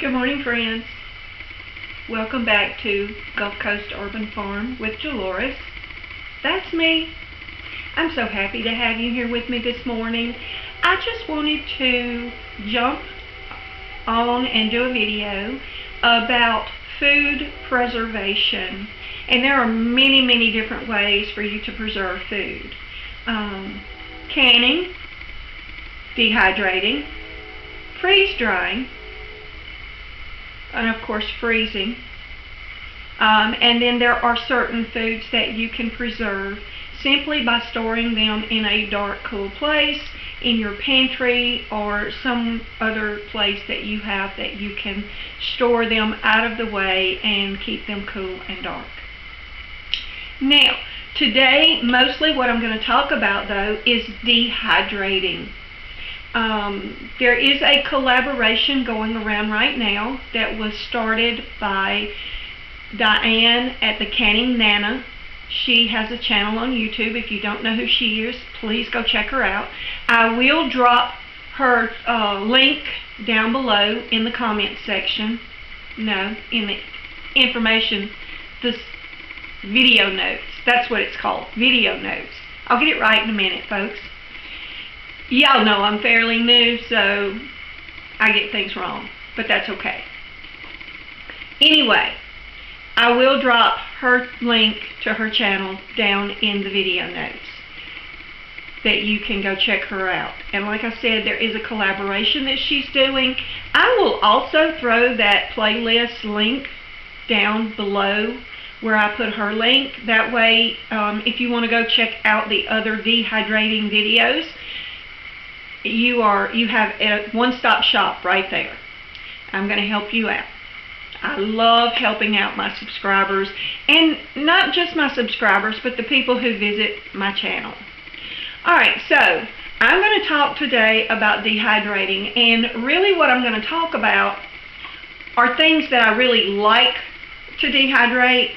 Good morning, friends. Welcome back to Gulf Coast Urban Farm with Dolores. That's me. I'm so happy to have you here with me this morning. I just wanted to jump on and do a video about food preservation. And there are many different ways for you to preserve food. Canning, dehydrating, freeze drying, and of course freezing. And then there are certain foods that you can preserve simply by storing them in a dark, cool place, in your pantry or some other place that you have that you can store them out of the way and keep them cool and dark. Now, today, mostly what I'm going to talk about though is dehydrating. There is a collaboration going around right now that was started by Diane at the Canning Nana. She has a channel on YouTube. If you don't know who she is, please go check her out. I will drop her link down below in the comment section. No, in the information, this video notes. That's what it's called, video notes. I'll get it right in a minute, folks. Y'all know I'm fairly new, so I get things wrong, but that's okay. Anyway, I will drop her link to her channel down in the video notes that you can go check her out. And like I said, there is a collaboration that she's doing. I will also throw that playlist link down below where I put her link. That way, if you want to go check out the other dehydrating videos, you have a one-stop shop right there. I'm going to help you out. I love helping out my subscribers, and not just my subscribers, but the people who visit my channel. Alright, so I'm going to talk today about dehydrating, and really what I'm going to talk about are things that I really like to dehydrate,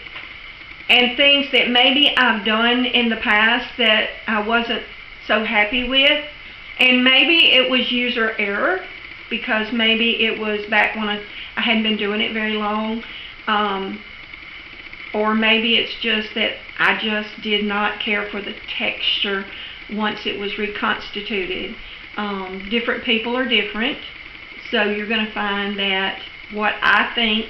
and things that maybe I've done in the past that I wasn't so happy with. And maybe it was user error, because maybe it was back when I hadn't been doing it very long. Or maybe it's just that I just did not care for the texture once it was reconstituted. Different people are different. So you're going to find that what I think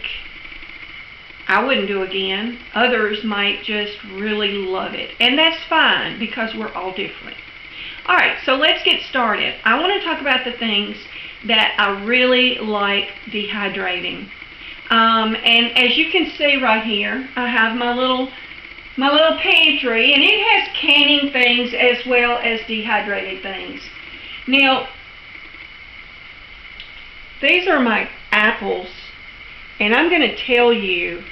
I wouldn't do again, others might just really love it. And that's fine, because we're all different. Alright, so let's get started. I want to talk about the things that I really like dehydrating. And as you can see right here, I have my little pantry, and it has canning things as well as dehydrated things. Now, these are my apples, and I'm going to tell you,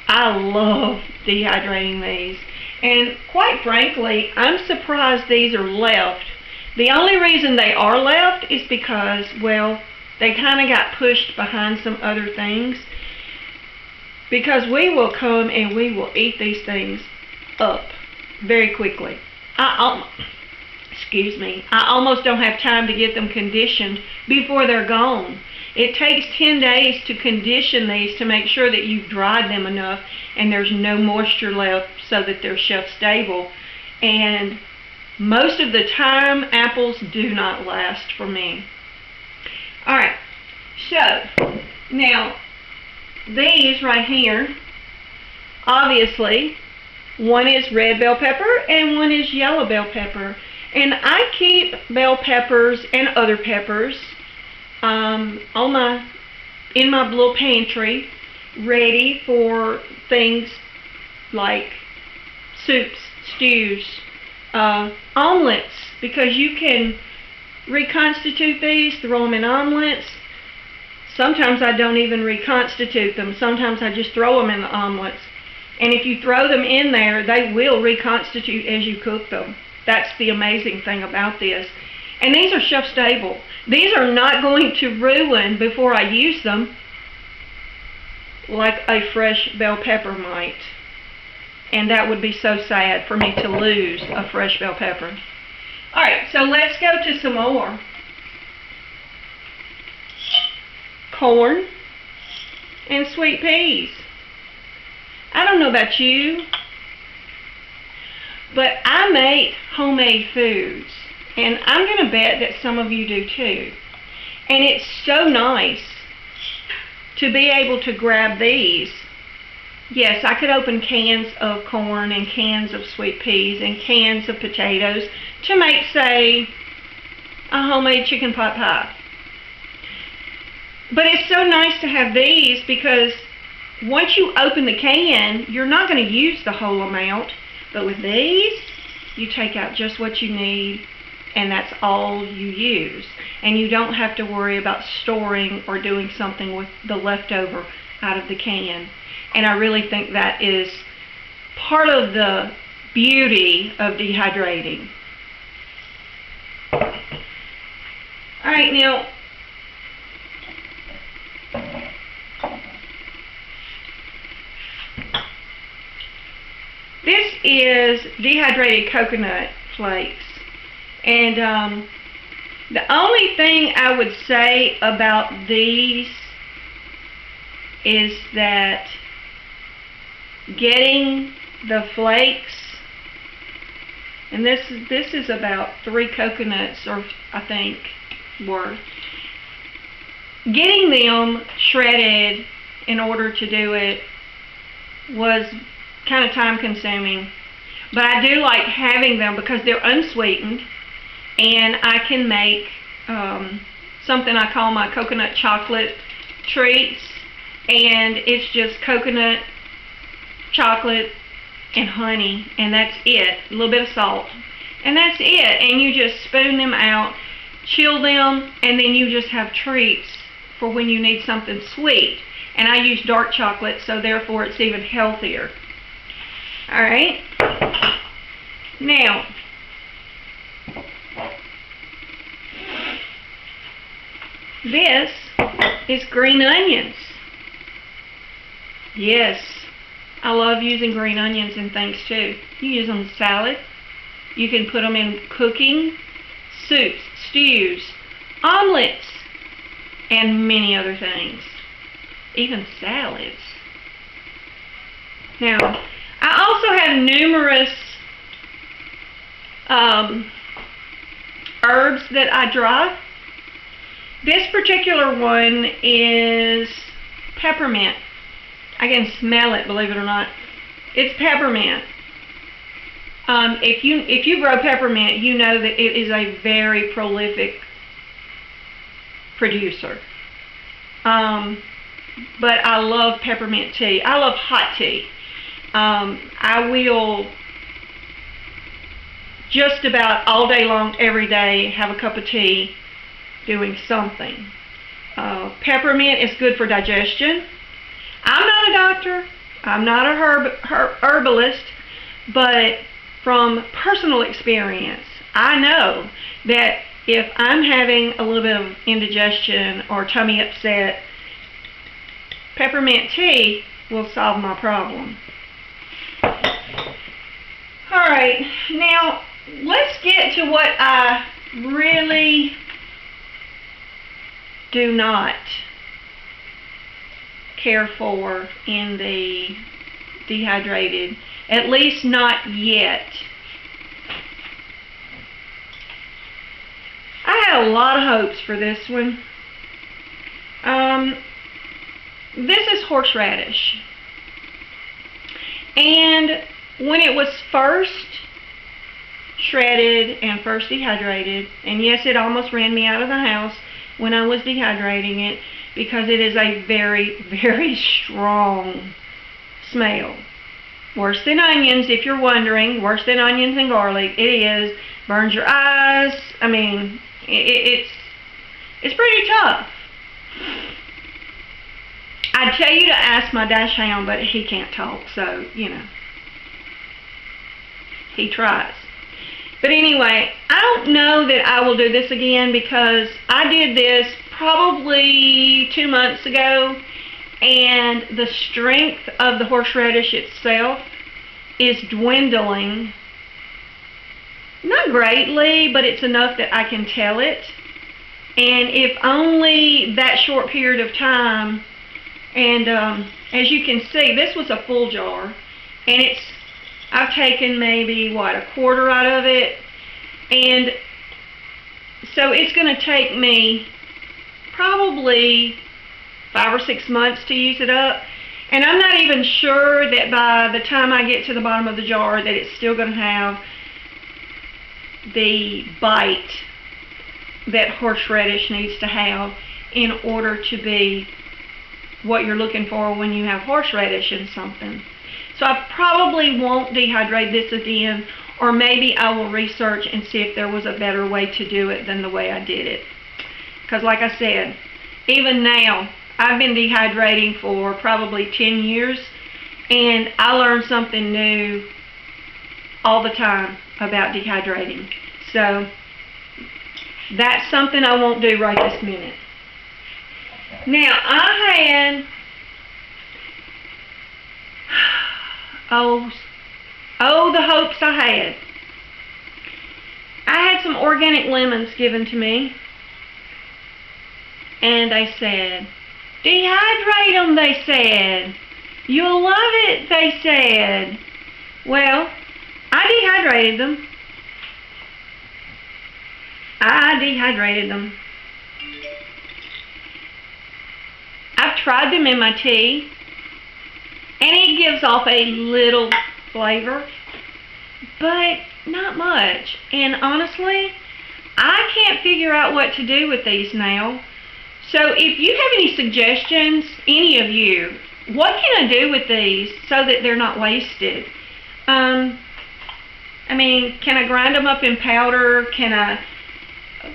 I love dehydrating these. And quite frankly, I'm surprised these are left. The only reason they are left is because, well, they kind of got pushed behind some other things. Because we will come and we will eat these things up very quickly. Excuse me. I almost don't have time to get them conditioned before they're gone. It takes 10 days to condition these to make sure that you've dried them enough and there's no moisture left so that they're shelf stable. And most of the time, apples do not last for me. Alright, so now these right here, obviously, one is red bell pepper and one is yellow bell pepper. And I keep bell peppers and other peppers in my little pantry, ready for things like soups, stews, omelets, because you can reconstitute these, throw them in omelets. Sometimes I don't even reconstitute them. Sometimes I just throw them in the omelets. And if you throw them in there, they will reconstitute as you cook them. That's the amazing thing about this. And these are shelf stable. These are not going to ruin before I use them like a fresh bell pepper might. And that would be so sad for me to lose a fresh bell pepper. Alright, so let's go to some more. Corn, and sweet peas. I don't know about you, but I make homemade foods, and I'm going to bet that some of you do too. And it's so nice to be able to grab these. Yes, I could open cans of corn and cans of sweet peas and cans of potatoes to make, say, a homemade chicken pot pie. But it's so nice to have these because once you open the can, you're not going to use the whole amount. But with these, you take out just what you need, and that's all you use. And you don't have to worry about storing or doing something with the leftover out of the can. And I really think that is part of the beauty of dehydrating. Alright, now, this is dehydrated coconut flakes. And the only thing I would say about these is that getting the flakes, and this is about 3 coconuts, or I think worth, getting them shredded in order to do it was kind of time consuming. But I do like having them because they're unsweetened, and I can make something I call my coconut chocolate treats, and it's just coconut, chocolate, and honey, and that's it. A little bit of salt, and that's it. And you just spoon them out, chill them, and then you just have treats for when you need something sweet. And I use dark chocolate, so therefore it's even healthier. Alright, now, this is green onions. Yes, I love using green onions in things too. You use them in salad. You can put them in cooking, soups, stews, omelets, and many other things. Even salads. Now, I also have numerous herbs that I dry. This particular one is peppermint. I can smell it, believe it or not. It's peppermint. If you grow peppermint, you know that it is a very prolific producer. But I love peppermint tea. I love hot tea. I will just about all day long, every day, have a cup of tea doing something. Peppermint is good for digestion. I'm not a doctor. I'm not a herbalist. But from personal experience, I know that if I'm having a little bit of indigestion or tummy upset, peppermint tea will solve my problem. Alright, now let's get to what I really do not care for in the dehydrated, at least not yet. I had a lot of hopes for this one. This is horseradish. And when it was first shredded and first dehydrated, and yes, it almost ran me out of the house when I was dehydrating it, because it is a very, very strong smell. Worse than onions, if you're wondering. Worse than onions and garlic. It is. Burns your eyes. I mean, it's pretty tough. I'd tell you to ask my dash hound, but he can't talk, so, you know. He tries. But anyway, I don't know that I will do this again, because I did this probably 2 months ago, and the strength of the horseradish itself is dwindling. Not greatly, but it's enough that I can tell it. And if only that short period of time And as you can see, this was a full jar, and I've taken maybe, what, a quarter out of it, and so it's going to take me probably 5 or 6 months to use it up. And I'm not even sure that by the time I get to the bottom of the jar that it's still going to have the bite that horseradish needs to have in order to be what you're looking for when you have horseradish in something. So I probably won't dehydrate this again, or maybe I will research and see if there was a better way to do it than the way I did it. Because like I said, even now, I've been dehydrating for probably 10 years, and I learn something new all the time about dehydrating. So that's something I won't do right this minute. Now, I had, the hopes I had. I had some organic lemons given to me, and they said, dehydrate them, they said. You'll love it, they said. Well, I dehydrated them. I've tried them in my tea, and it gives off a little flavor, but not much. And honestly, I can't figure out what to do with these now. So if you have any suggestions, any of you, what can I do with these so that they're not wasted? I mean, can I grind them up in powder?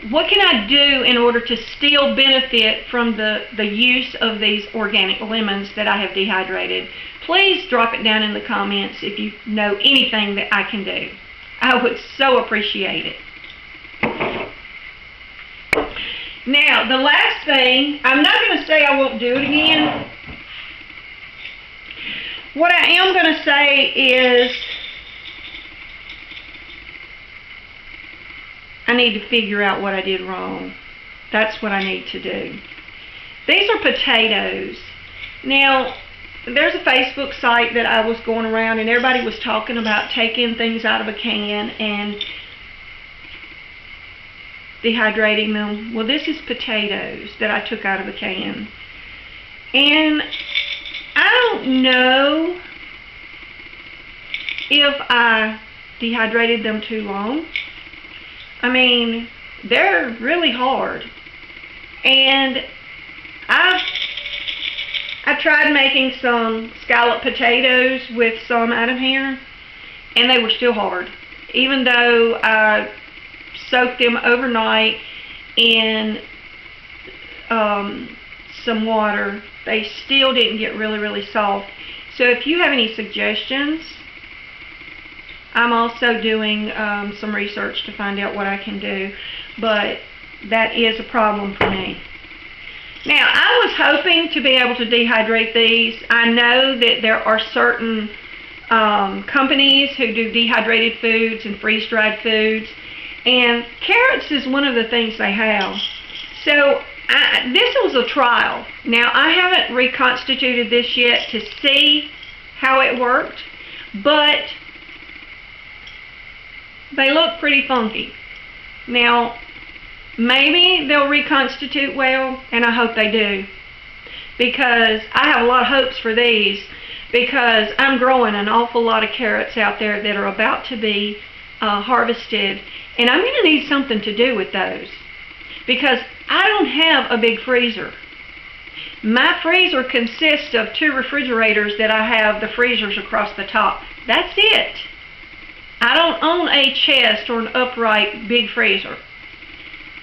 What can I do in order to still benefit from the use of these organic lemons that I have dehydrated? Please drop it down in the comments if you know anything that I can do. I would so appreciate it. Now, the last thing, I'm not going to say I won't do it again. What I am going to say is I need to figure out what I did wrong. That's what I need to do. These are potatoes. Now, there's a Facebook site that I was going around, and everybody was talking about taking things out of a can and dehydrating them. Well, this is potatoes that I took out of a can. And I don't know if I dehydrated them too long. I mean, they're really hard. And I tried making some scalloped potatoes with some out of here, and they were still hard. Even though I soaked them overnight in some water, they still didn't get really soft. So if you have any suggestions, I'm also doing some research to find out what I can do, but that is a problem for me. Now, I was hoping to be able to dehydrate these. I know that there are certain companies who do dehydrated foods and freeze-dried foods, and carrots is one of the things they have. So this was a trial. Now, I haven't reconstituted this yet to see how it worked, but they look pretty funky. Now, maybe they'll reconstitute well, and I hope they do, because I have a lot of hopes for these, because I'm growing an awful lot of carrots out there that are about to be harvested, and I'm going to need something to do with those, because I don't have a big freezer. My freezer consists of 2 refrigerators that I have the freezers across the top. That's it. I don't own a chest or an upright big freezer.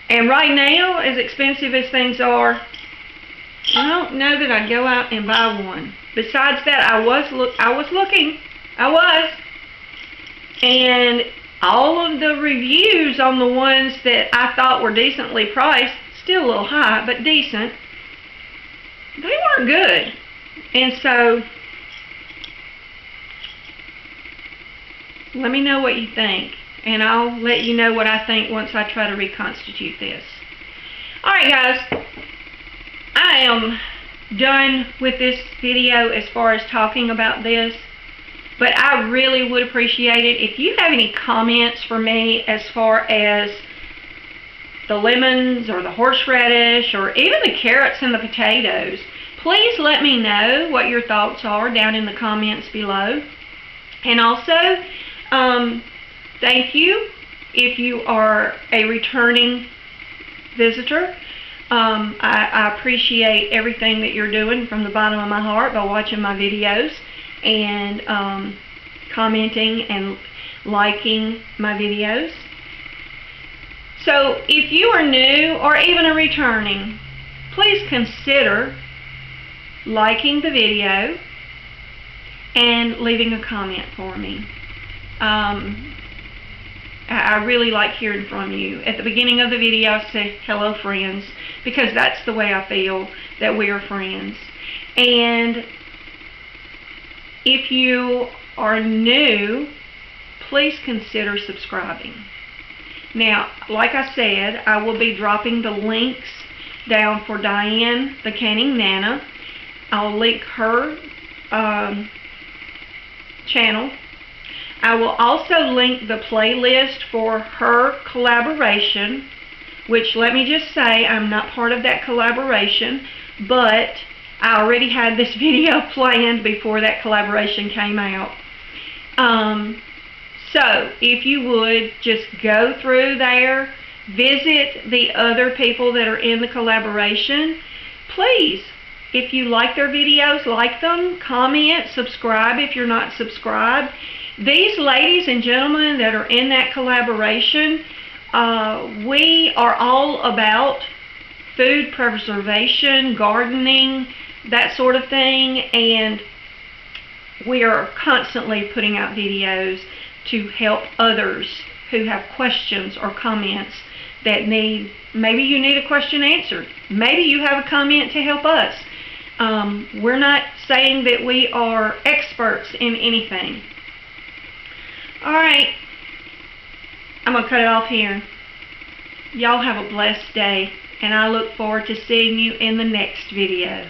And right now, as expensive as things are, I don't know that I'd go out and buy one. Besides that, I was looking. And all of the reviews on the ones that I thought were decently priced, still a little high, but decent, they weren't good. And so, let me know what you think, and I'll let you know what I think once I try to reconstitute this. Alright guys, I am done with this video as far as talking about this, but I really would appreciate it if you have any comments for me as far as the lemons or the horseradish or even the carrots and the potatoes. Please let me know what your thoughts are down in the comments below. And also, thank you if you are a returning visitor. I appreciate everything that you're doing from the bottom of my heart by watching my videos and commenting and liking my videos. So if you are new or even a returning, please consider liking the video and leaving a comment for me. I really like hearing from you. At the beginning of the video, I say, hello friends, because that's the way I feel, that we are friends. And if you are new, please consider subscribing. Now, like I said, I will be dropping the links down for Diane, the Canning Nana. I'll link her channel. I will also link the playlist for her collaboration, which, let me just say, I'm not part of that collaboration, but I already had this video planned before that collaboration came out. So, if you would, just go through there, visit the other people that are in the collaboration. Please, if you like their videos, like them, comment, subscribe if you're not subscribed. These ladies and gentlemen that are in that collaboration, we are all about food preservation, gardening, that sort of thing, and we are constantly putting out videos to help others who have questions or comments that need, maybe you need a question answered. Maybe you have a comment to help us. We're not saying that we are experts in anything. Alright, I'm going to cut it off here. Y'all have a blessed day, and I look forward to seeing you in the next video.